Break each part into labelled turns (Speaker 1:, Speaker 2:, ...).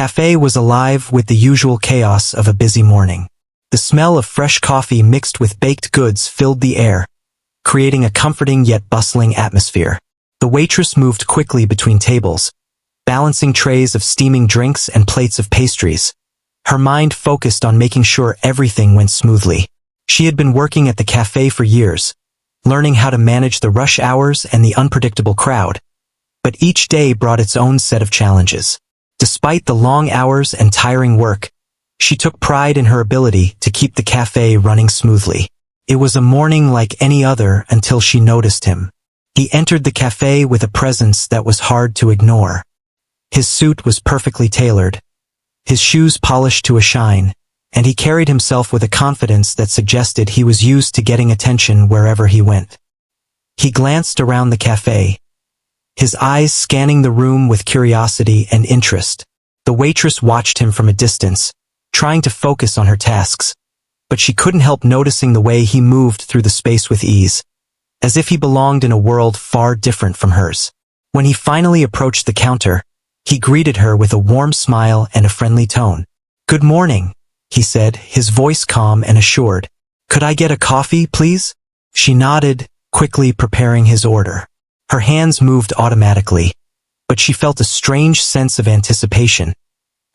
Speaker 1: cafe was alive with the usual chaos of a busy morning. The smell of fresh coffee mixed with baked goods filled the air, creating a comforting yet bustling atmosphere. The waitress moved quickly between tables, balancing trays of steaming drinks and plates of pastries. Her mind focused on making sure everything went smoothly. She had been working at the cafe for years, learning how to manage the rush hours and the unpredictable crowd. But each day brought its own set of challenges. Despite the long hours and tiring work, she took pride in her ability to keep the cafe running smoothly. It was a morning like any other until she noticed him. He entered the cafe with a presence that was hard to ignore. His suit was perfectly tailored, his shoes polished to a shine, and he carried himself with a confidence that suggested he was used to getting attention wherever he went. He glanced around the cafe, his eyes scanning the room with curiosity and interest. The waitress watched him from a distance, trying to focus on her tasks, but she couldn't help noticing the way he moved through the space with ease, as if he belonged in a world far different from hers. When he finally approached the counter, he greeted her with a warm smile and a friendly tone. "Good morning," he said, his voice calm and assured. "Could I get a coffee, please?" She nodded, quickly preparing his order. Her hands moved automatically, but she felt a strange sense of anticipation,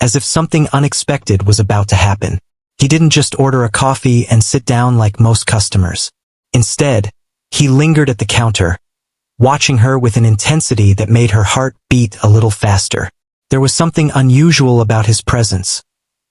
Speaker 1: as if something unexpected was about to happen. He didn't just order a coffee and sit down like most customers. Instead, he lingered at the counter, watching her with an intensity that made her heart beat a little faster. There was something unusual about his presence,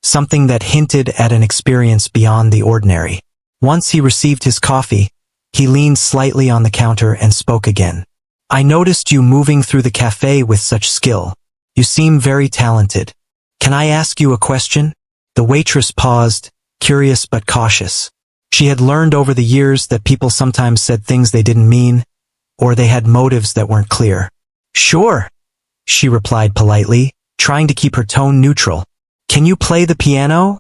Speaker 1: something that hinted at an experience beyond the ordinary. Once he received his coffee, he leaned slightly on the counter and spoke again. "I noticed you moving through the cafe with such skill. You seem very talented. Can I ask you a question?" The waitress paused, curious but cautious. She had learned over the years that people sometimes said things they didn't mean, or they had motives that weren't clear. "Sure," she replied politely, trying to keep her tone neutral. "Can you play the piano?"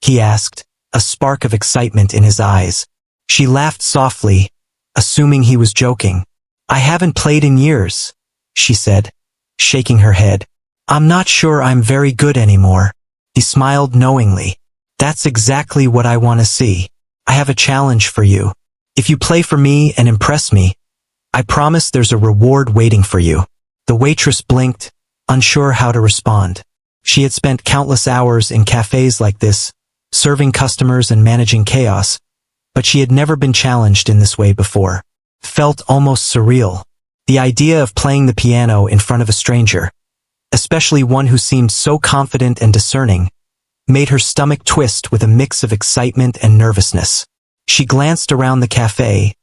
Speaker 1: he asked, a spark of excitement in his eyes. She laughed softly, assuming he was joking. "I haven't played in years," she said, shaking her head. "I'm not sure I'm very good anymore." He smiled knowingly. "That's exactly what I want to see. I have a challenge for you. If you play for me and impress me, I promise there's a reward waiting for you." The waitress blinked, unsure how to respond. She had spent countless hours in cafes like this, serving customers and managing chaos, but she had never been challenged in this way before. It felt almost surreal. The idea of playing the piano in front of a stranger, especially one who seemed so confident and discerning, made her stomach twist with a mix of excitement and nervousness. She glanced around the cafe,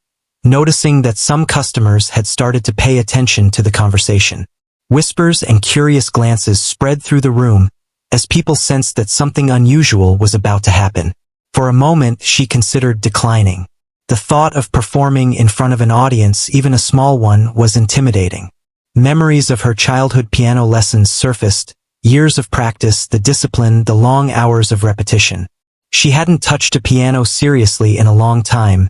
Speaker 1: noticing that some customers had started to pay attention to the conversation. Whispers and curious glances spread through the room as people sensed that something unusual was about to happen. For a moment, she considered declining. The thought of performing in front of an audience, even a small one, was intimidating. Memories of her childhood piano lessons surfaced, years of practice, the discipline, the long hours of repetition. She hadn't touched a piano seriously in a long time,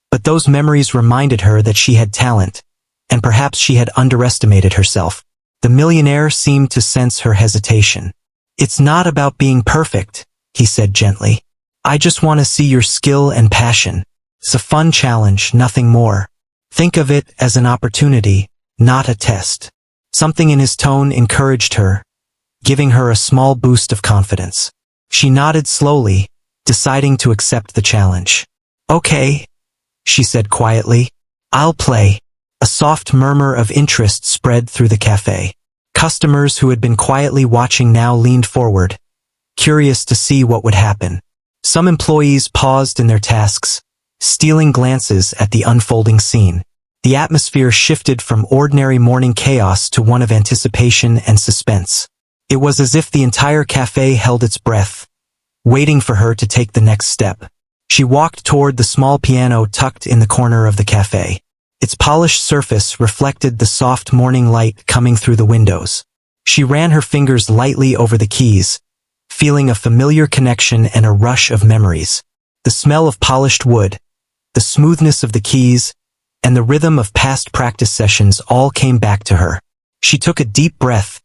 Speaker 1: but those memories reminded her that she had talent, and perhaps she had underestimated herself. The millionaire seemed to sense her hesitation. "It's not about being perfect," he said gently. "I just want to see your skill and passion. It's a fun challenge, nothing more. Think of it as an opportunity, not a test." Something in his tone encouraged her, giving her a small boost of confidence. She nodded slowly, deciding to accept the challenge. "Okay," she said quietly. "I'll play." A soft murmur of interest spread through the cafe. Customers who had been quietly watching now leaned forward, curious to see what would happen. Some employees paused in their tasks, stealing glances at the unfolding scene. The atmosphere shifted from ordinary morning chaos to one of anticipation and suspense. It was as if the entire cafe held its breath, waiting for her to take the next step. She walked toward the small piano tucked in the corner of the cafe. Its polished surface reflected the soft morning light coming through the windows. She ran her fingers lightly over the keys, feeling a familiar connection and a rush of memories. The smell of polished wood, the smoothness of the keys, and the rhythm of past practice sessions all came back to her. She took a deep breath,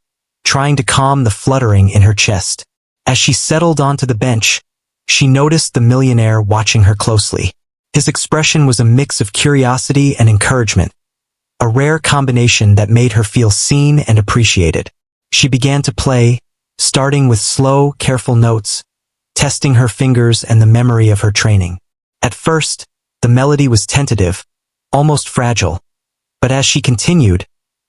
Speaker 1: trying to calm the fluttering in her chest. As she settled onto the bench, she noticed the millionaire watching her closely. His expression was a mix of curiosity and encouragement, a rare combination that made her feel seen and appreciated. She began to play, starting with slow, careful notes, testing her fingers and the memory of her training. At first, the melody was tentative, almost fragile, but as she continued,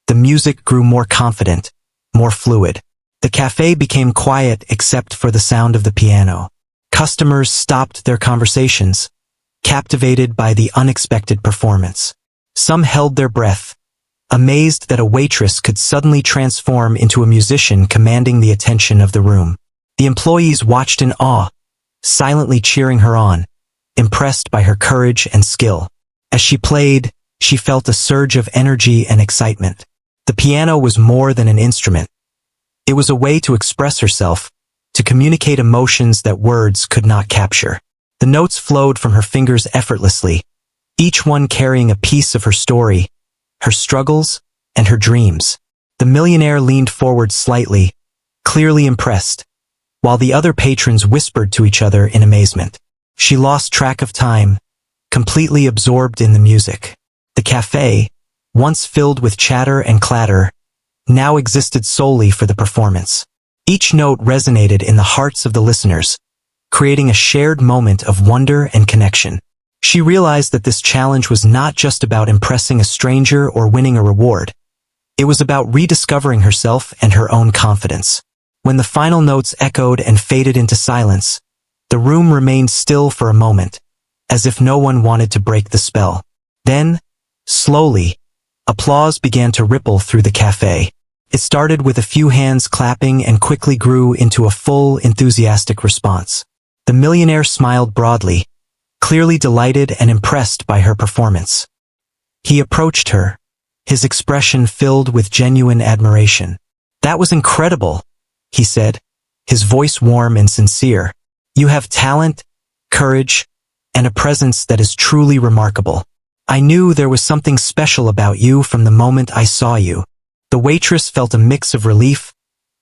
Speaker 1: the music grew more confident, more fluid. The cafe became quiet except for the sound of the piano. Customers stopped their conversations, captivated by the unexpected performance. Some held their breath, amazed that a waitress could suddenly transform into a musician commanding the attention of the room. The employees watched in awe, silently cheering her on, impressed by her courage and skill. As she played, she felt a surge of energy and excitement. The piano was more than an instrument. It was a way to express herself, to communicate emotions that words could not capture. The notes flowed from her fingers effortlessly, each one carrying a piece of her story, her struggles, and her dreams. The millionaire leaned forward slightly, clearly impressed, while the other patrons whispered to each other in amazement. She lost track of time, completely absorbed in the music. The cafe, once filled with chatter and clatter, now existed solely for the performance. Each note resonated in the hearts of the listeners, creating a shared moment of wonder and connection. She realized that this challenge was not just about impressing a stranger or winning a reward. It was about rediscovering herself and her own confidence. When the final notes echoed and faded into silence, the room remained still for a moment, as if no one wanted to break the spell. Then, slowly, applause began to ripple through the cafe. It started with a few hands clapping and quickly grew into a full, enthusiastic response. The millionaire smiled broadly, clearly delighted and impressed by her performance. He approached her, his expression filled with genuine admiration. "That was incredible," he said, his voice warm and sincere. "You have talent, courage, and a presence that is truly remarkable. I knew there was something special about you from the moment I saw you." The waitress felt a mix of relief,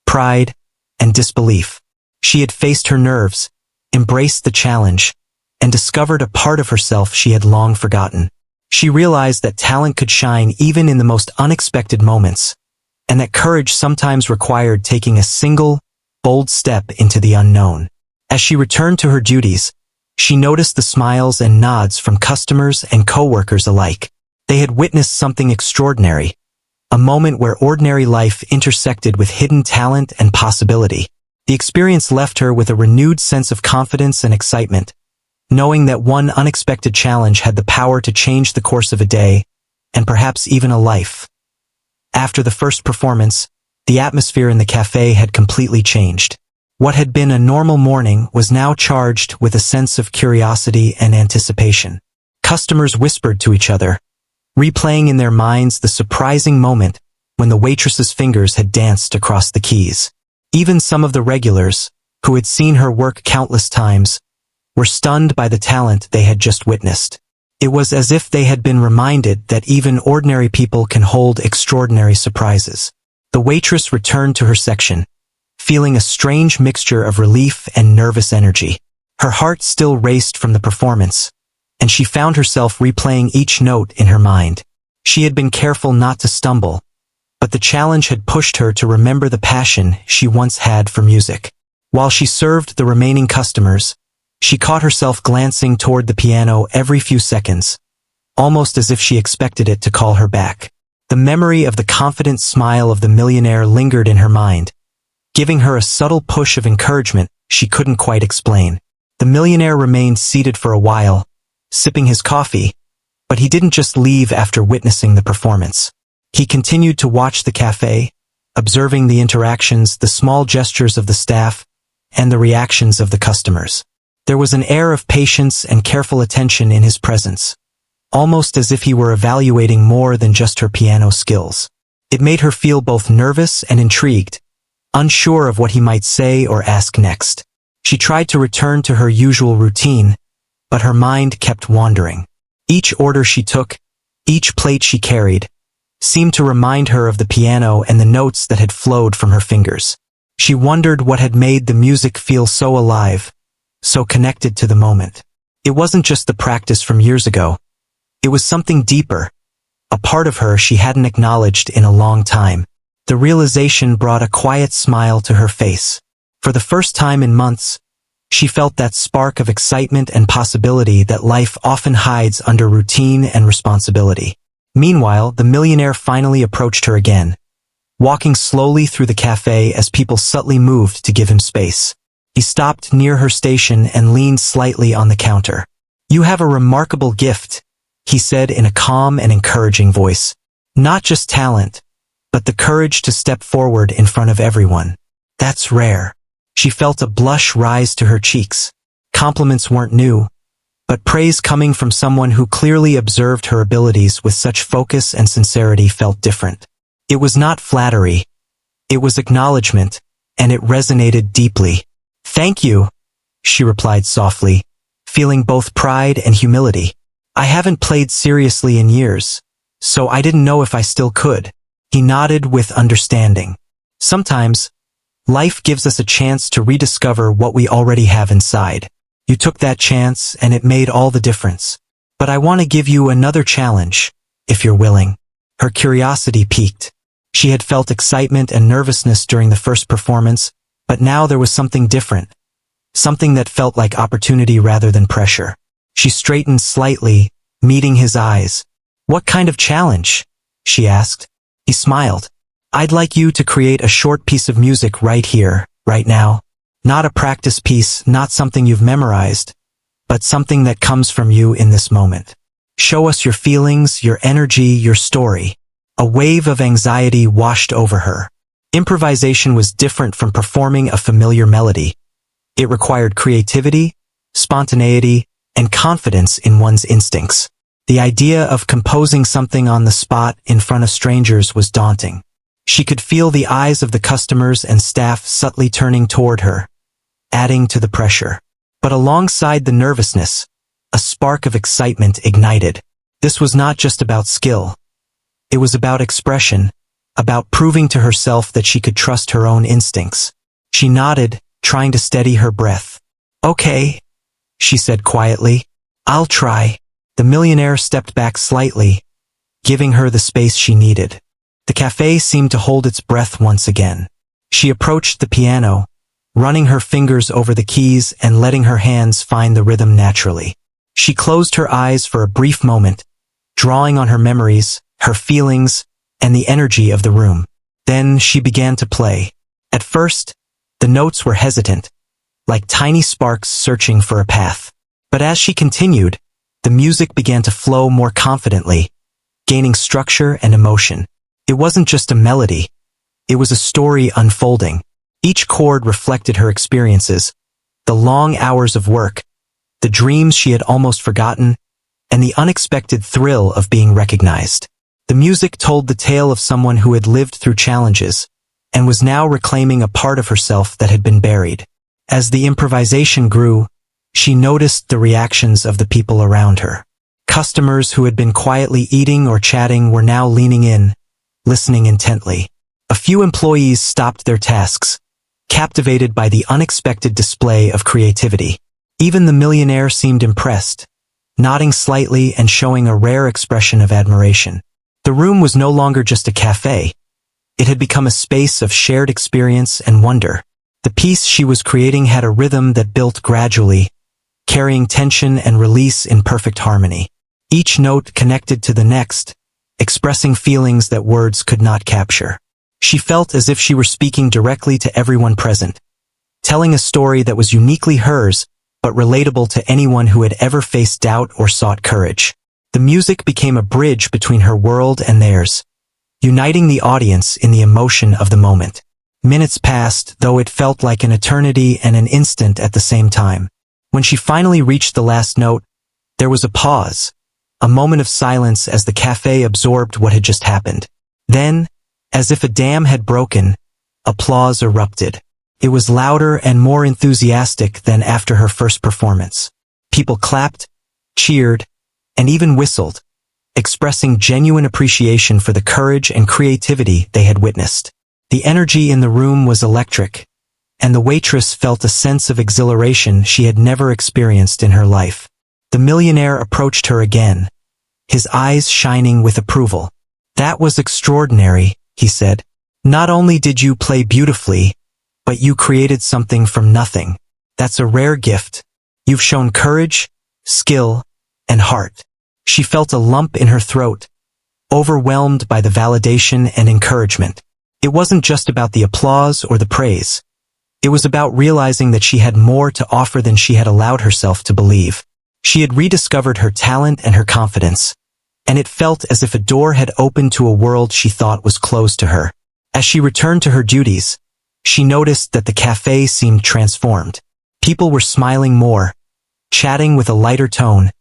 Speaker 1: pride, and disbelief. She had faced her nerves, embraced the challenge, and discovered a part of herself she had long forgotten. She realized that talent could shine even in the most unexpected moments, and that courage sometimes required taking a single, bold step into the unknown. As she returned to her duties, she noticed the smiles and nods from customers and coworkers alike. They had witnessed something extraordinary, a moment where ordinary life intersected with hidden talent and possibility. The experience left her with a renewed sense of confidence and excitement, knowing that one unexpected challenge had the power to change the course of a day, and perhaps even a life. After the first performance, the atmosphere in the cafe had completely changed. What had been a normal morning was now charged with a sense of curiosity and anticipation. Customers whispered to each other, replaying in their minds the surprising moment when the waitress's fingers had danced across the keys. Even some of the regulars, who had seen her work countless times, were stunned by the talent they had just witnessed. It was as if they had been reminded that even ordinary people can hold extraordinary surprises. The waitress returned to her section, feeling a strange mixture of relief and nervous energy. Her heart still raced from the performance, and she found herself replaying each note in her mind. She had been careful not to stumble, but the challenge had pushed her to remember the passion she once had for music. While she served the remaining customers, she caught herself glancing toward the piano every few seconds, almost as if she expected it to call her back. The memory of the confident smile of the millionaire lingered in her mind, giving her a subtle push of encouragement she couldn't quite explain. The millionaire remained seated for a while, sipping his coffee, but he didn't just leave after witnessing the performance. He continued to watch the cafe, observing the interactions, the small gestures of the staff, and the reactions of the customers. There was an air of patience and careful attention in his presence, almost as if he were evaluating more than just her piano skills. It made her feel both nervous and intrigued, unsure of what he might say or ask next. She tried to return to her usual routine, but her mind kept wandering. Each order she took, each plate she carried, seemed to remind her of the piano and the notes that had flowed from her fingers. She wondered what had made the music feel so alive, so connected to the moment. It wasn't just the practice from years ago. It was something deeper, a part of her she hadn't acknowledged in a long time. The realization brought a quiet smile to her face. For the first time in months, she felt that spark of excitement and possibility that life often hides under routine and responsibility. Meanwhile, the millionaire finally approached her again, walking slowly through the cafe as people subtly moved to give him space. He stopped near her station and leaned slightly on the counter. "You have a remarkable gift," he said in a calm and encouraging voice. "Not just talent, but the courage to step forward in front of everyone. That's rare." She felt a blush rise to her cheeks. Compliments weren't new, but praise coming from someone who clearly observed her abilities with such focus and sincerity felt different. It was not flattery. It was acknowledgement, and it resonated deeply. "Thank you," she replied softly, feeling both pride and humility. "I haven't played seriously in years, so I didn't know if I still could." He nodded with understanding. Sometimes, life gives us a chance to rediscover what we already have inside. You took that chance, and it made all the difference. "But I want to give you another challenge, if you're willing." Her curiosity piqued. She had felt excitement and nervousness during the first performance, but now there was something different. Something that felt like opportunity rather than pressure. She straightened slightly, meeting his eyes. "What kind of challenge?" she asked. He smiled. "I'd like you to create a short piece of music right here, right now. Not a practice piece, not something you've memorized, but something that comes from you in this moment. Show us your feelings, your energy, your story." A wave of anxiety washed over her. Improvisation was different from performing a familiar melody. It required creativity, spontaneity, and confidence in one's instincts. The idea of composing something on the spot in front of strangers was daunting. She could feel the eyes of the customers and staff subtly turning toward her, adding to the pressure. But alongside the nervousness, a spark of excitement ignited. This was not just about skill. It was about expression, about proving to herself that she could trust her own instincts. She nodded, trying to steady her breath. "Okay," she said quietly. "I'll try." The millionaire stepped back slightly, giving her the space she needed. The cafe seemed to hold its breath once again. She approached the piano, running her fingers over the keys and letting her hands find the rhythm naturally. She closed her eyes for a brief moment, drawing on her memories, her feelings, and the energy of the room. Then she began to play. At first, the notes were hesitant, like tiny sparks searching for a path. But as she continued, the music began to flow more confidently, gaining structure and emotion. It wasn't just a melody. It was a story unfolding. Each chord reflected her experiences, the long hours of work, the dreams she had almost forgotten, and the unexpected thrill of being recognized. The music told the tale of someone who had lived through challenges, and was now reclaiming a part of herself that had been buried. As the improvisation grew, she noticed the reactions of the people around her. Customers who had been quietly eating or chatting were now leaning in, listening intently. A few employees stopped their tasks, captivated by the unexpected display of creativity. Even the millionaire seemed impressed, nodding slightly and showing a rare expression of admiration. The room was no longer just a cafe. It had become a space of shared experience and wonder. The piece she was creating had a rhythm that built gradually, carrying tension and release in perfect harmony. Each note connected to the next, expressing feelings that words could not capture. She felt as if she were speaking directly to everyone present, telling a story that was uniquely hers, but relatable to anyone who had ever faced doubt or sought courage. The music became a bridge between her world and theirs, uniting the audience in the emotion of the moment. Minutes passed, though it felt like an eternity and an instant at the same time. When she finally reached the last note, there was a pause, a moment of silence as the cafe absorbed what had just happened. Then, as if a dam had broken, applause erupted. It was louder and more enthusiastic than after her first performance. People clapped, cheered, and even whistled, expressing genuine appreciation for the courage and creativity they had witnessed. The energy in the room was electric, and the waitress felt a sense of exhilaration she had never experienced in her life. The millionaire approached her again, his eyes shining with approval. "That was extraordinary," he said. "Not only did you play beautifully, but you created something from nothing. That's a rare gift. You've shown courage, skill, and heart." She felt a lump in her throat, overwhelmed by the validation and encouragement. It wasn't just about the applause or the praise. It was about realizing that she had more to offer than she had allowed herself to believe. She had rediscovered her talent and her confidence, and it felt as if a door had opened to a world she thought was closed to her. As she returned to her duties, she noticed that the cafe seemed transformed. People were smiling more, chatting with a lighter tone,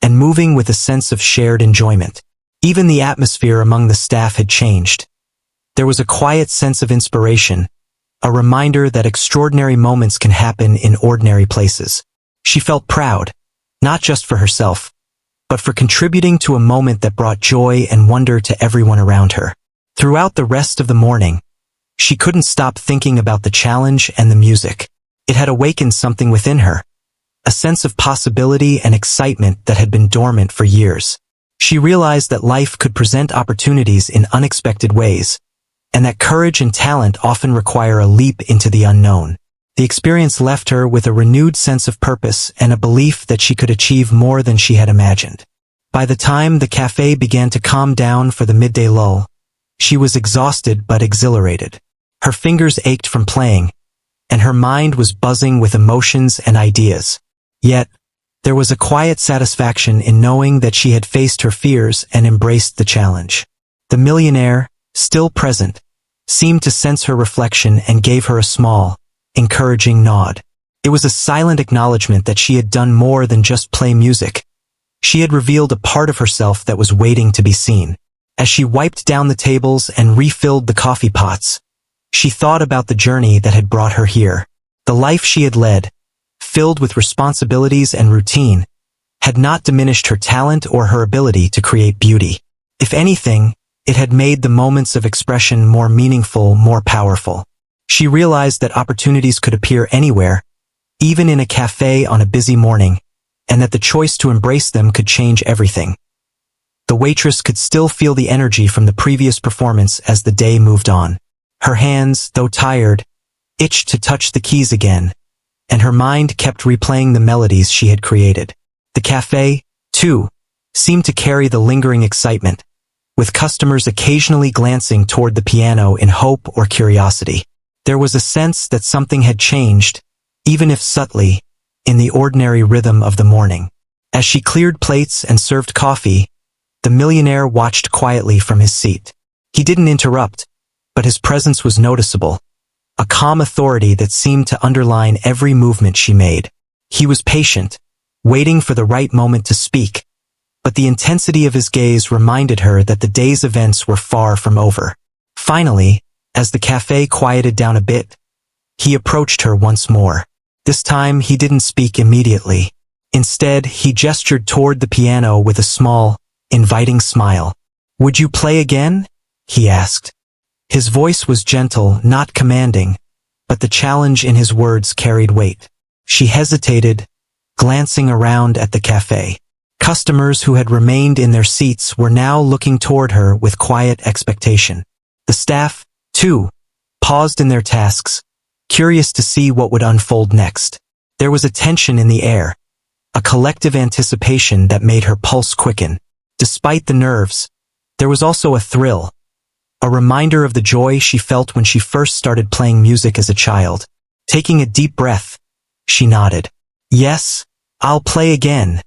Speaker 1: and moving with a sense of shared enjoyment. Even the atmosphere among the staff had changed. There was a quiet sense of inspiration, a reminder that extraordinary moments can happen in ordinary places. She felt proud, not just for herself, but for contributing to a moment that brought joy and wonder to everyone around her. Throughout the rest of the morning, she couldn't stop thinking about the challenge and the music. It had awakened something within her, a sense of possibility and excitement that had been dormant for years. She realized that life could present opportunities in unexpected ways, and that courage and talent often require a leap into the unknown. The experience left her with a renewed sense of purpose and a belief that she could achieve more than she had imagined. By the time the cafe began to calm down for the midday lull, she was exhausted but exhilarated. Her fingers ached from playing, and her mind was buzzing with emotions and ideas. Yet, there was a quiet satisfaction in knowing that she had faced her fears and embraced the challenge. The millionaire, still present, seemed to sense her reflection and gave her a small, encouraging nod. It was a silent acknowledgement that she had done more than just play music. She had revealed a part of herself that was waiting to be seen. As she wiped down the tables and refilled the coffee pots, she thought about the journey that had brought her here. The life she had led, filled with responsibilities and routine, had not diminished her talent or her ability to create beauty. If anything, it had made the moments of expression more meaningful, more powerful. She realized that opportunities could appear anywhere, even in a cafe on a busy morning, and that the choice to embrace them could change everything. The waitress could still feel the energy from the previous performance as the day moved on. Her hands, though tired, itched to touch the keys again, and her mind kept replaying the melodies she had created. The cafe, too, seemed to carry the lingering excitement, with customers occasionally glancing toward the piano in hope or curiosity. There was a sense that something had changed, even if subtly, in the ordinary rhythm of the morning. As she cleared plates and served coffee, the millionaire watched quietly from his seat. He didn't interrupt, but his presence was noticeable, a calm authority that seemed to underline every movement she made. He was patient, waiting for the right moment to speak, but the intensity of his gaze reminded her that the day's events were far from over. Finally, as the cafe quieted down a bit, he approached her once more. This time he didn't speak immediately. Instead, he gestured toward the piano with a small, inviting smile. "Would you play again?" he asked. His voice was gentle, not commanding, but the challenge in his words carried weight. She hesitated, glancing around at the cafe. Customers who had remained in their seats were now looking toward her with quiet expectation. The staff, too, paused in their tasks, curious to see what would unfold next. There was a tension in the air, a collective anticipation that made her pulse quicken. Despite the nerves, there was also a thrill, a reminder of the joy she felt when she first started playing music as a child. Taking a deep breath, she nodded. "Yes, I'll play again,"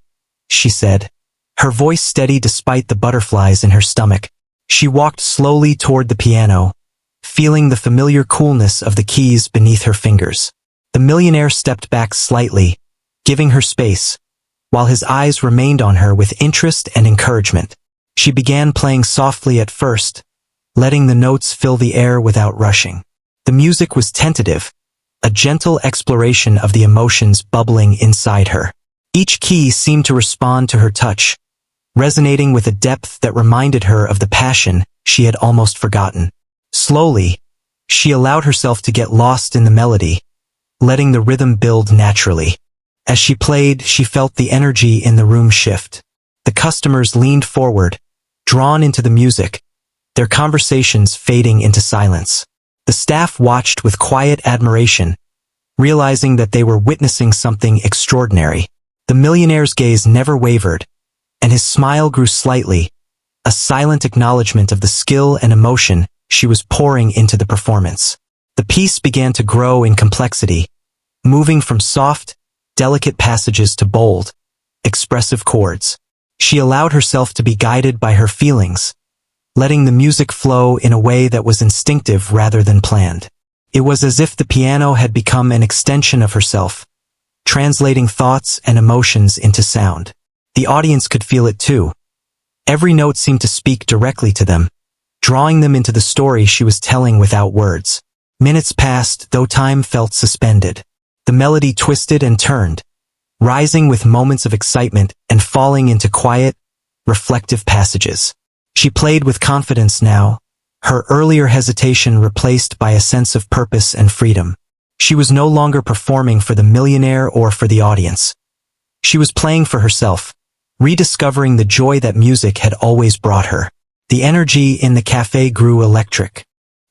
Speaker 1: she said, her voice steady despite the butterflies in her stomach. She walked slowly toward the piano, feeling the familiar coolness of the keys beneath her fingers. The millionaire stepped back slightly, giving her space, while his eyes remained on her with interest and encouragement. She began playing softly at first, letting the notes fill the air without rushing. The music was tentative, a gentle exploration of the emotions bubbling inside her. Each key seemed to respond to her touch, resonating with a depth that reminded her of the passion she had almost forgotten. Slowly, she allowed herself to get lost in the melody, letting the rhythm build naturally. As she played, she felt the energy in the room shift. The customers leaned forward, drawn into the music, their conversations fading into silence. The staff watched with quiet admiration, realizing that they were witnessing something extraordinary. The millionaire's gaze never wavered, and his smile grew slightly, a silent acknowledgement of the skill and emotion she was pouring into the performance. The piece began to grow in complexity, moving from soft, delicate passages to bold, expressive chords. She allowed herself to be guided by her feelings, letting the music flow in a way that was instinctive rather than planned. It was as if the piano had become an extension of herself, translating thoughts and emotions into sound. The audience could feel it too. Every note seemed to speak directly to them, drawing them into the story she was telling without words. Minutes passed, though time felt suspended. The melody twisted and turned, rising with moments of excitement and falling into quiet, reflective passages. She played with confidence now, her earlier hesitation replaced by a sense of purpose and freedom. She was no longer performing for the millionaire or for the audience. She was playing for herself, rediscovering the joy that music had always brought her. The energy in the cafe grew electric.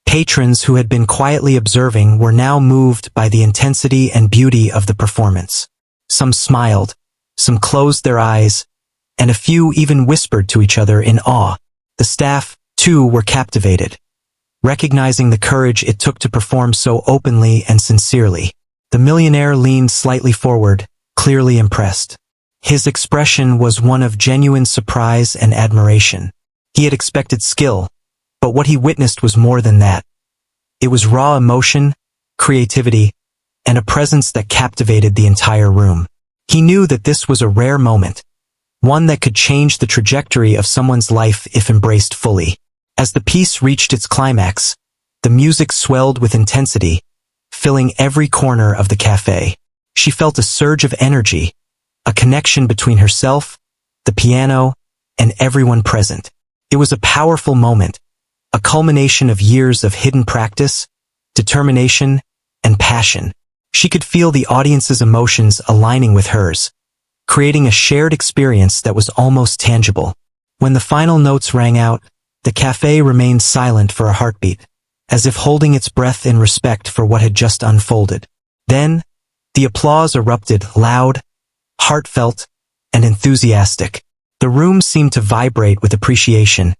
Speaker 1: Patrons who had been quietly observing were now moved by the intensity and beauty of the performance. Some smiled, some closed their eyes, and a few even whispered to each other in awe. The staff, too, were captivated, recognizing the courage it took to perform so openly and sincerely. The millionaire leaned slightly forward, clearly impressed. His expression was one of genuine surprise and admiration. He had expected skill, but what he witnessed was more than that. It was raw emotion, creativity, and a presence that captivated the entire room. He knew that this was a rare moment, one that could change the trajectory of someone's life if embraced fully. As the piece reached its climax, the music swelled with intensity, filling every corner of the cafe. She felt a surge of energy, a connection between herself, the piano, and everyone present. It was a powerful moment, a culmination of years of hidden practice, determination, and passion. She could feel the audience's emotions aligning with hers, creating a shared experience that was almost tangible. When the final notes rang out, the cafe remained silent for a heartbeat, as if holding its breath in respect for what had just unfolded. Then, the applause erupted, loud, heartfelt, and enthusiastic. The room seemed to vibrate with appreciation,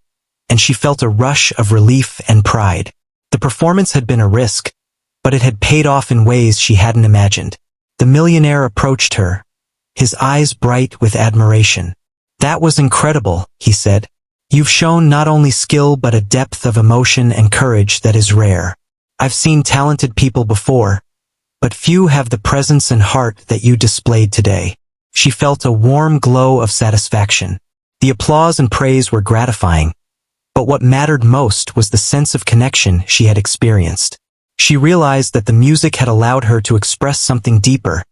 Speaker 1: and she felt a rush of relief and pride. The performance had been a risk, but it had paid off in ways she hadn't imagined. The millionaire approached her, his eyes bright with admiration. "That was incredible," he said. "You've shown not only skill but a depth of emotion and courage that is rare. I've seen talented people before, but few have the presence and heart that you displayed today." She felt a warm glow of satisfaction. The applause and praise were gratifying, but what mattered most was the sense of connection she had experienced. She realized that the music had allowed her to express something deeper,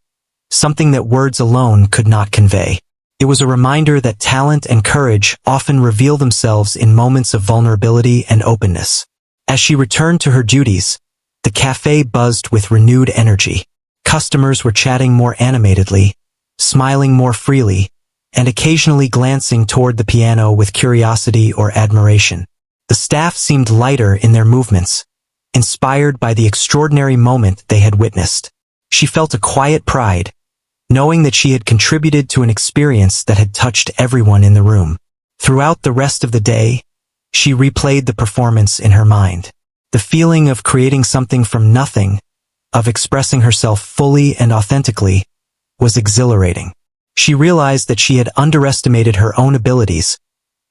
Speaker 1: something that words alone could not convey. It was a reminder that talent and courage often reveal themselves in moments of vulnerability and openness. As she returned to her duties, the cafe buzzed with renewed energy. Customers were chatting more animatedly, smiling more freely, and occasionally glancing toward the piano with curiosity or admiration. The staff seemed lighter in their movements, inspired by the extraordinary moment they had witnessed. She felt a quiet pride, knowing that she had contributed to an experience that had touched everyone in the room. Throughout the rest of the day, she replayed the performance in her mind. The feeling of creating something from nothing, of expressing herself fully and authentically, was exhilarating. She realized that she had underestimated her own abilities,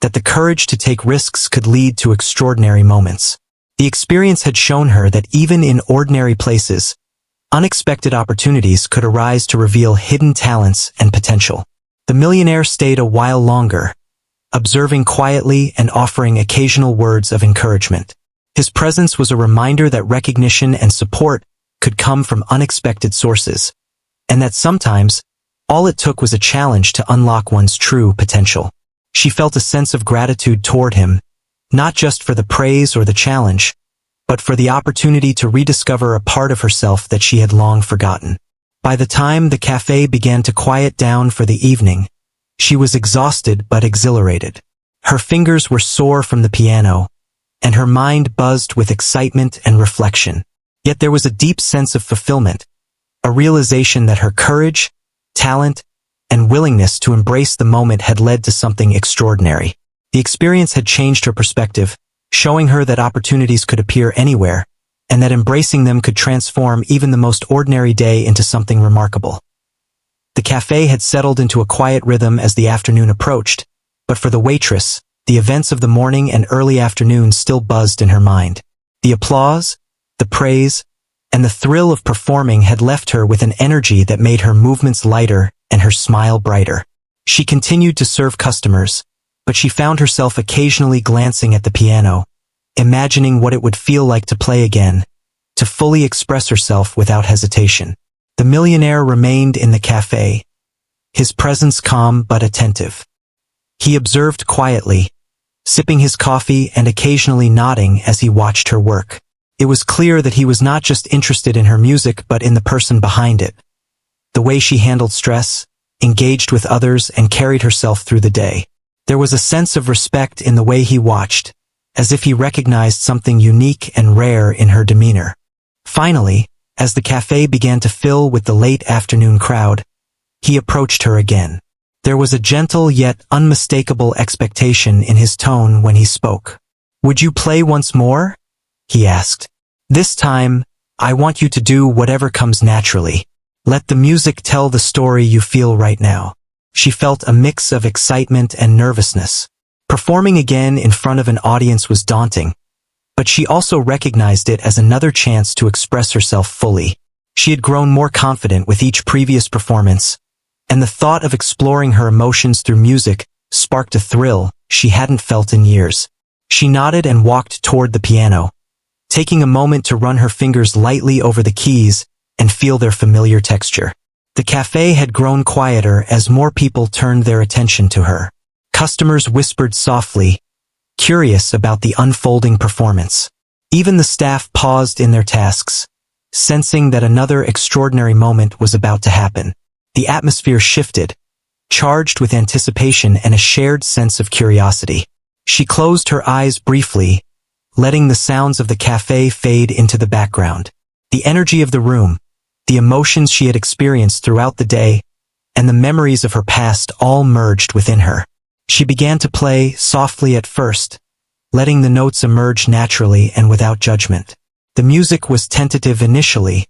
Speaker 1: that the courage to take risks could lead to extraordinary moments. The experience had shown her that even in ordinary places, unexpected opportunities could arise to reveal hidden talents and potential. The millionaire stayed a while longer, observing quietly and offering occasional words of encouragement. His presence was a reminder that recognition and support could come from unexpected sources, and that sometimes, all it took was a challenge to unlock one's true potential. She felt a sense of gratitude toward him, not just for the praise or the challenge, but for the opportunity to rediscover a part of herself that she had long forgotten. By the time the cafe began to quiet down for the evening, she was exhausted but exhilarated. Her fingers were sore from the piano, and her mind buzzed with excitement and reflection. Yet there was a deep sense of fulfillment, a realization that her courage, talent, and willingness to embrace the moment had led to something extraordinary. The experience had changed her perspective, showing her that opportunities could appear anywhere, and that embracing them could transform even the most ordinary day into something remarkable. The cafe had settled into a quiet rhythm as the afternoon approached, but for the waitress, the events of the morning and early afternoon still buzzed in her mind. The applause, the praise, and the thrill of performing had left her with an energy that made her movements lighter and her smile brighter. She continued to serve customers, but she found herself occasionally glancing at the piano, imagining what it would feel like to play again, to fully express herself without hesitation. The millionaire remained in the cafe, his presence calm but attentive. He observed quietly, sipping his coffee and occasionally nodding as he watched her work. It was clear that he was not just interested in her music but in the person behind it. The way she handled stress, engaged with others, and carried herself through the day. There was a sense of respect in the way he watched, as if he recognized something unique and rare in her demeanor. Finally, as the cafe began to fill with the late afternoon crowd, he approached her again. There was a gentle yet unmistakable expectation in his tone when he spoke. "Would you play once more?" he asked. "This time, I want you to do whatever comes naturally. Let the music tell the story you feel right now." She felt a mix of excitement and nervousness. Performing again in front of an audience was daunting, but she also recognized it as another chance to express herself fully. She had grown more confident with each previous performance, and the thought of exploring her emotions through music sparked a thrill she hadn't felt in years. She nodded and walked toward the piano, taking a moment to run her fingers lightly over the keys and feel their familiar texture. The cafe had grown quieter as more people turned their attention to her. Customers whispered softly, curious about the unfolding performance. Even the staff paused in their tasks, sensing that another extraordinary moment was about to happen. The atmosphere shifted, charged with anticipation and a shared sense of curiosity. She closed her eyes briefly, letting the sounds of the cafe fade into the background. The energy of the room, the emotions she had experienced throughout the day, and the memories of her past all merged within her. She began to play softly at first, letting the notes emerge naturally and without judgment. The music was tentative initially,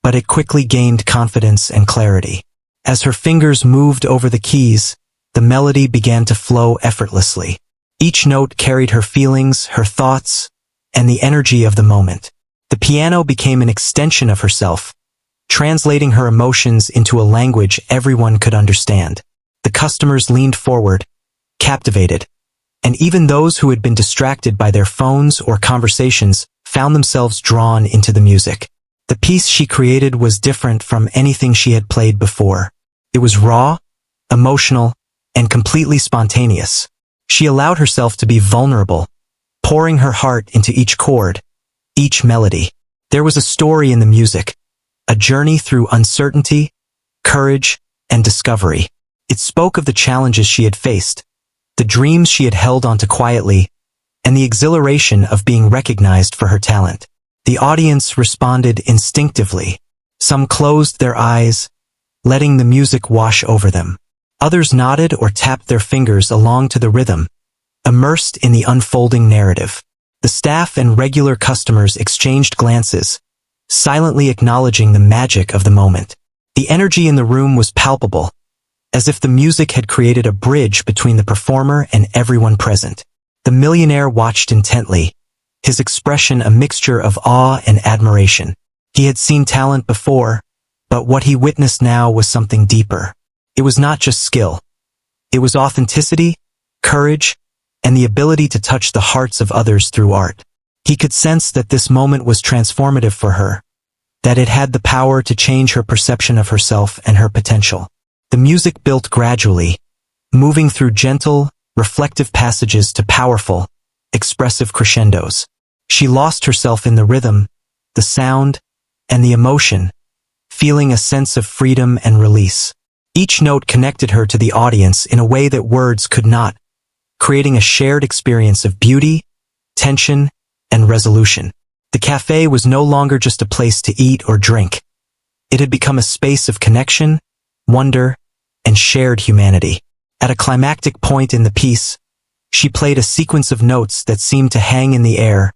Speaker 1: but it quickly gained confidence and clarity. As her fingers moved over the keys, the melody began to flow effortlessly. Each note carried her feelings, her thoughts, and the energy of the moment. The piano became an extension of herself, translating her emotions into a language everyone could understand. The customers leaned forward, captivated, and even those who had been distracted by their phones or conversations found themselves drawn into the music. The piece she created was different from anything she had played before. It was raw, emotional, and completely spontaneous. She allowed herself to be vulnerable, pouring her heart into each chord, each melody. There was a story in the music, a journey through uncertainty, courage, and discovery. It spoke of the challenges she had faced, the dreams she had held onto quietly, and the exhilaration of being recognized for her talent. The audience responded instinctively. Some closed their eyes, letting the music wash over them. Others nodded or tapped their fingers along to the rhythm, immersed in the unfolding narrative. The staff and regular customers exchanged glances, silently acknowledging the magic of the moment. The energy in the room was palpable, as if the music had created a bridge between the performer and everyone present. The millionaire watched intently, his expression a mixture of awe and admiration. He had seen talent before, but what he witnessed now was something deeper. It was not just skill. It was authenticity, courage, and the ability to touch the hearts of others through art. He could sense that this moment was transformative for her, that it had the power to change her perception of herself and her potential. The music built gradually, moving through gentle, reflective passages to powerful, expressive crescendos. She lost herself in the rhythm, the sound, and the emotion, feeling a sense of freedom and release. Each note connected her to the audience in a way that words could not, creating a shared experience of beauty, tension, and resolution. The cafe was no longer just a place to eat or drink. It had become a space of connection, wonder, and shared humanity. At a climactic point in the piece, she played a sequence of notes that seemed to hang in the air,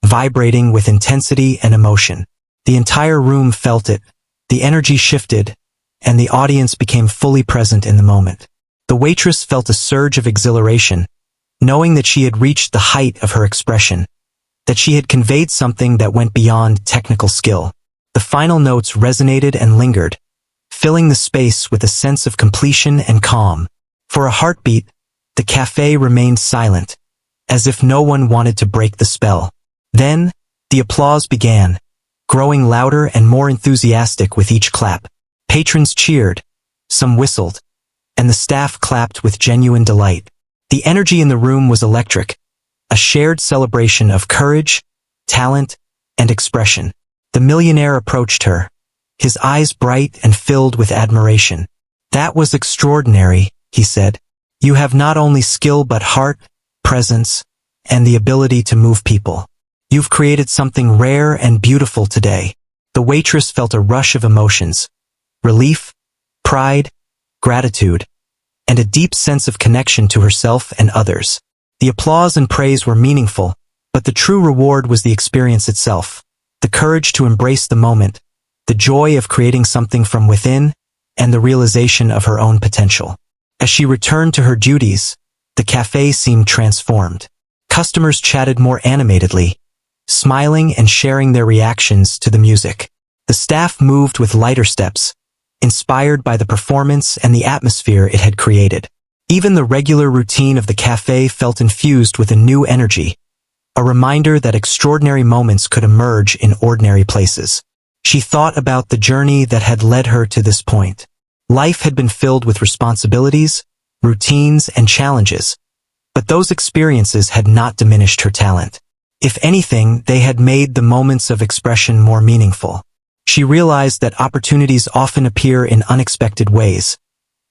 Speaker 1: vibrating with intensity and emotion. The entire room felt it, the energy shifted, and the audience became fully present in the moment. The waitress felt a surge of exhilaration, knowing that she had reached the height of her expression, that she had conveyed something that went beyond technical skill. The final notes resonated and lingered, filling the space with a sense of completion and calm. For a heartbeat, the cafe remained silent, as if no one wanted to break the spell. Then, the applause began, growing louder and more enthusiastic with each clap. Patrons cheered, some whistled, and the staff clapped with genuine delight. The energy in the room was electric, a shared celebration of courage, talent, and expression. The millionaire approached her, his eyes bright and filled with admiration. "That was extraordinary," he said. "You have not only skill but heart, presence, and the ability to move people. You've created something rare and beautiful today." The waitress felt a rush of emotions: relief, pride, gratitude, and a deep sense of connection to herself and others. The applause and praise were meaningful, but the true reward was the experience itself. The courage to embrace the moment, the joy of creating something from within, and the realization of her own potential. As she returned to her duties, the cafe seemed transformed. Customers chatted more animatedly, smiling and sharing their reactions to the music. The staff moved with lighter steps, inspired by the performance and the atmosphere it had created. Even the regular routine of the cafe felt infused with a new energy, a reminder that extraordinary moments could emerge in ordinary places. She thought about the journey that had led her to this point. Life had been filled with responsibilities, routines, and challenges, but those experiences had not diminished her talent. If anything, they had made the moments of expression more meaningful. She realized that opportunities often appear in unexpected ways,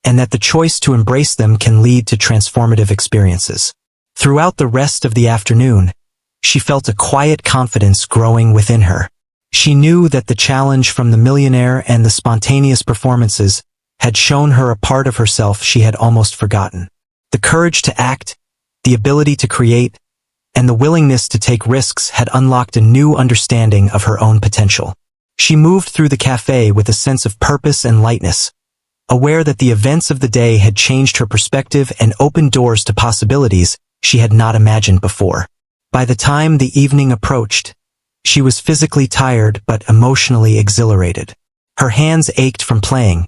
Speaker 1: and that the choice to embrace them can lead to transformative experiences. Throughout the rest of the afternoon, she felt a quiet confidence growing within her. She knew that the challenge from the millionaire and the spontaneous performances had shown her a part of herself she had almost forgotten. The courage to act, the ability to create, and the willingness to take risks had unlocked a new understanding of her own potential. She moved through the cafe with a sense of purpose and lightness, aware that the events of the day had changed her perspective and opened doors to possibilities she had not imagined before. By the time the evening approached, she was physically tired but emotionally exhilarated. Her hands ached from playing,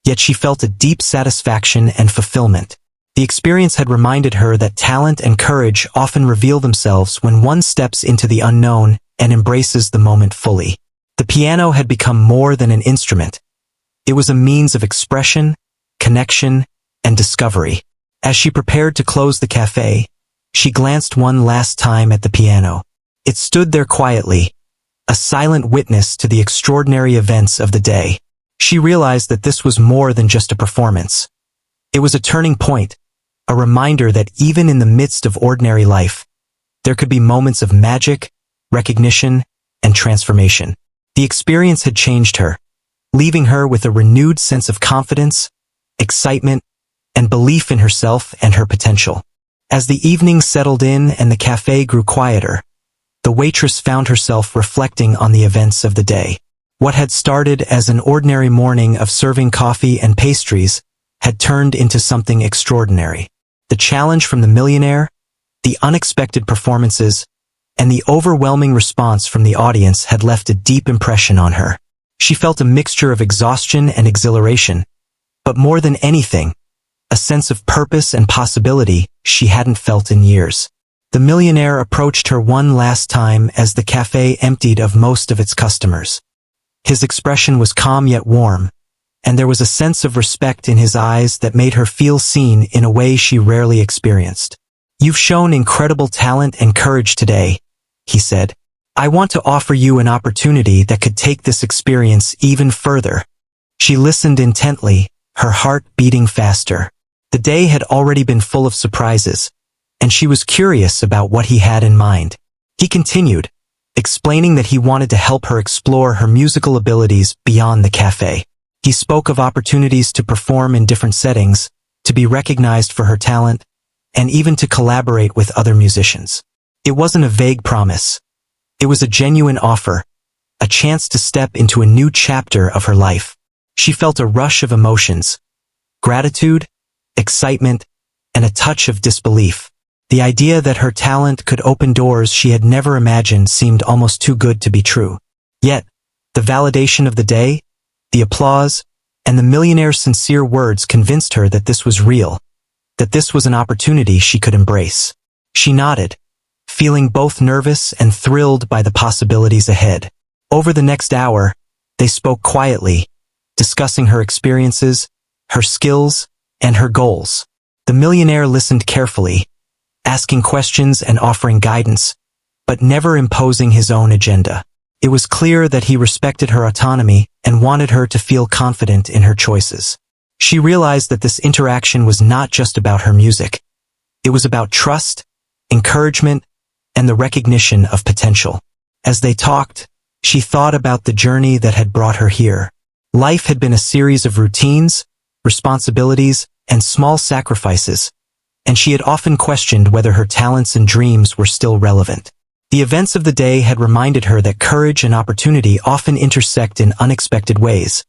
Speaker 1: yet she felt a deep satisfaction and fulfillment. The experience had reminded her that talent and courage often reveal themselves when one steps into the unknown and embraces the moment fully. The piano had become more than an instrument. It was a means of expression, connection, and discovery. As she prepared to close the cafe, she glanced one last time at the piano. It stood there quietly, a silent witness to the extraordinary events of the day. She realized that this was more than just a performance. It was a turning point, a reminder that even in the midst of ordinary life, there could be moments of magic, recognition, and transformation. The experience had changed her, leaving her with a renewed sense of confidence, excitement, and belief in herself and her potential. As the evening settled in and the cafe grew quieter, the waitress found herself reflecting on the events of the day. What had started as an ordinary morning of serving coffee and pastries had turned into something extraordinary. The challenge from the millionaire, the unexpected performances, and the overwhelming response from the audience had left a deep impression on her. She felt a mixture of exhaustion and exhilaration, but more than anything, a sense of purpose and possibility she hadn't felt in years. The millionaire approached her one last time as the cafe emptied of most of its customers. His expression was calm yet warm, and there was a sense of respect in his eyes that made her feel seen in a way she rarely experienced. "You've shown incredible talent and courage today," he said. "I want to offer you an opportunity that could take this experience even further." She listened intently, her heart beating faster. The day had already been full of surprises, and she was curious about what he had in mind. He continued, explaining that he wanted to help her explore her musical abilities beyond the cafe. He spoke of opportunities to perform in different settings, to be recognized for her talent, and even to collaborate with other musicians. It wasn't a vague promise. It was a genuine offer, a chance to step into a new chapter of her life. She felt a rush of emotions, gratitude, excitement, and a touch of disbelief. The idea that her talent could open doors she had never imagined seemed almost too good to be true. Yet, the validation of the day, the applause, and the millionaire's sincere words convinced her that this was real, that this was an opportunity she could embrace. She nodded, feeling both nervous and thrilled by the possibilities ahead. Over the next hour, they spoke quietly, discussing her experiences, her skills, and her goals. The millionaire listened carefully, asking questions and offering guidance, but never imposing his own agenda. It was clear that he respected her autonomy and wanted her to feel confident in her choices. She realized that this interaction was not just about her music. It was about trust, encouragement, and the recognition of potential. As they talked, she thought about the journey that had brought her here. Life had been a series of routines, responsibilities, and small sacrifices, and she had often questioned whether her talents and dreams were still relevant. The events of the day had reminded her that courage and opportunity often intersect in unexpected ways,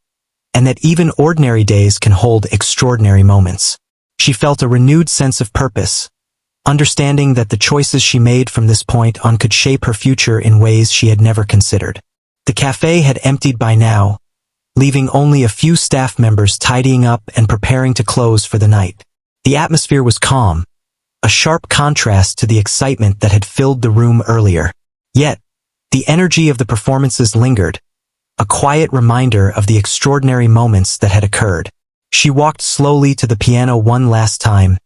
Speaker 1: and that even ordinary days can hold extraordinary moments. She felt a renewed sense of purpose, understanding that the choices she made from this point on could shape her future in ways she had never considered. The cafe had emptied by now, leaving only a few staff members tidying up and preparing to close for the night. The atmosphere was calm, a sharp contrast to the excitement that had filled the room earlier. Yet, the energy of the performances lingered, a quiet reminder of the extraordinary moments that had occurred. She walked slowly to the piano one last time,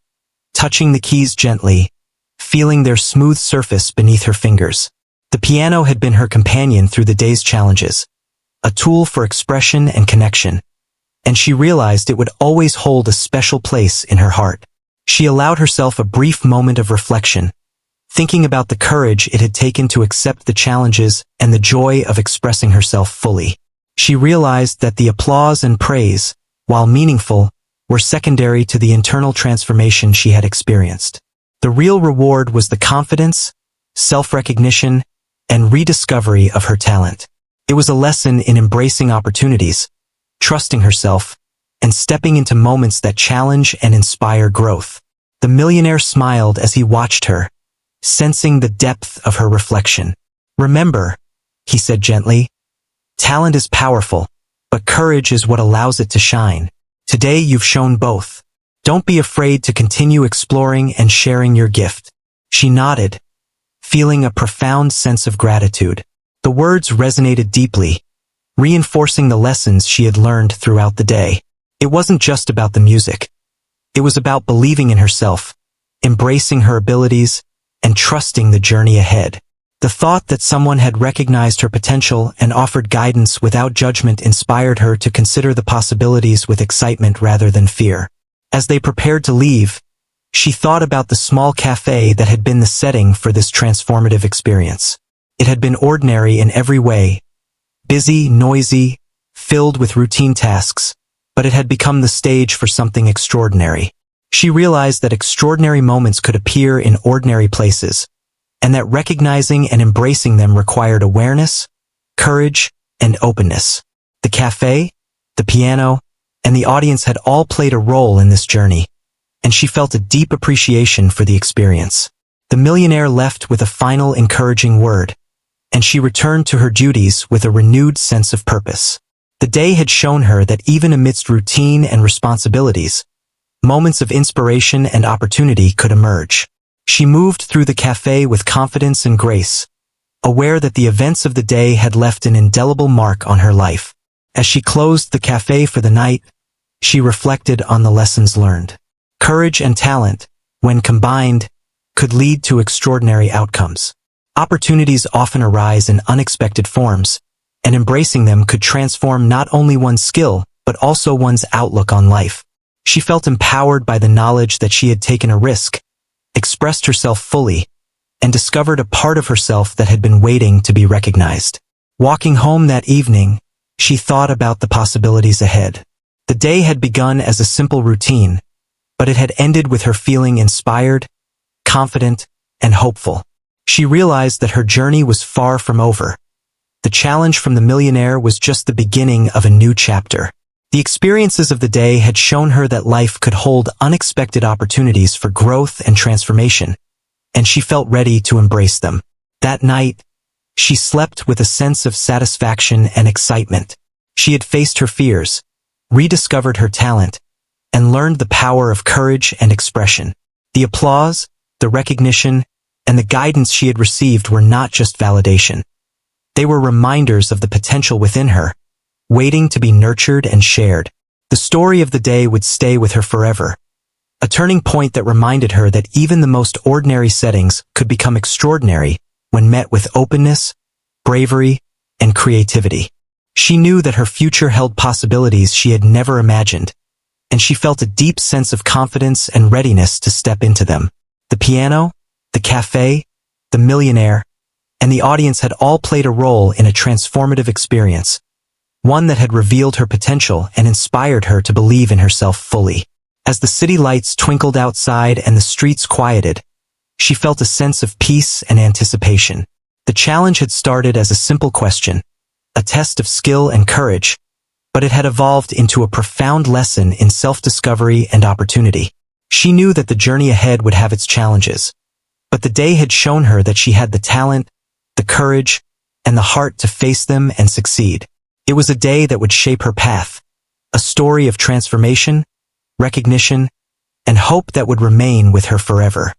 Speaker 1: touching the keys gently, feeling their smooth surface beneath her fingers. The piano had been her companion through the day's challenges, a tool for expression and connection, and she realized it would always hold a special place in her heart. She allowed herself a brief moment of reflection, thinking about the courage it had taken to accept the challenges and the joy of expressing herself fully. She realized that the applause and praise, while meaningful, were secondary to the internal transformation she had experienced. The real reward was the confidence, self-recognition, and rediscovery of her talent. It was a lesson in embracing opportunities, trusting herself, and stepping into moments that challenge and inspire growth. The millionaire smiled as he watched her, sensing the depth of her reflection. "Remember," he said gently, "talent is powerful, but courage is what allows it to shine. Today you've shown both. Don't be afraid to continue exploring and sharing your gift." She nodded, feeling a profound sense of gratitude. The words resonated deeply, reinforcing the lessons she had learned throughout the day. It wasn't just about the music. It was about believing in herself, embracing her abilities, and trusting the journey ahead. The thought that someone had recognized her potential and offered guidance without judgment inspired her to consider the possibilities with excitement rather than fear. As they prepared to leave, she thought about the small cafe that had been the setting for this transformative experience. It had been ordinary in every way, busy, noisy, filled with routine tasks, but it had become the stage for something extraordinary. She realized that extraordinary moments could appear in ordinary places, and that recognizing and embracing them required awareness, courage, and openness. The cafe, the piano, and the audience had all played a role in this journey, and she felt a deep appreciation for the experience. The millionaire left with a final encouraging word, and she returned to her duties with a renewed sense of purpose. The day had shown her that even amidst routine and responsibilities, moments of inspiration and opportunity could emerge. She moved through the cafe with confidence and grace, aware that the events of the day had left an indelible mark on her life. As she closed the cafe for the night, she reflected on the lessons learned. Courage and talent, when combined, could lead to extraordinary outcomes. Opportunities often arise in unexpected forms, and embracing them could transform not only one's skill, but also one's outlook on life. She felt empowered by the knowledge that she had taken a risk, expressed herself fully, and discovered a part of herself that had been waiting to be recognized. Walking home that evening, she thought about the possibilities ahead. The day had begun as a simple routine, but it had ended with her feeling inspired, confident, and hopeful. She realized that her journey was far from over. The challenge from the Millionaire was just the beginning of a new chapter. The experiences of the day had shown her that life could hold unexpected opportunities for growth and transformation, and she felt ready to embrace them. That night, she slept with a sense of satisfaction and excitement. She had faced her fears, rediscovered her talent, and learned the power of courage and expression. The applause, the recognition, and the guidance she had received were not just validation. They were reminders of the potential within her, waiting to be nurtured and shared. The story of the day would stay with her forever, a turning point that reminded her that even the most ordinary settings could become extraordinary when met with openness, bravery, and creativity. She knew that her future held possibilities she had never imagined, and she felt a deep sense of confidence and readiness to step into them. The piano, the cafe, the Millionaire, and the audience had all played a role in a transformative experience, one that had revealed her potential and inspired her to believe in herself fully. As the city lights twinkled outside and the streets quieted, she felt a sense of peace and anticipation. The challenge had started as a simple question, a test of skill and courage, but it had evolved into a profound lesson in self-discovery and opportunity. She knew that the journey ahead would have its challenges, but the day had shown her that she had the talent, the courage, and the heart to face them and succeed. It was a day that would shape her path, a story of transformation, recognition, and hope that would remain with her forever.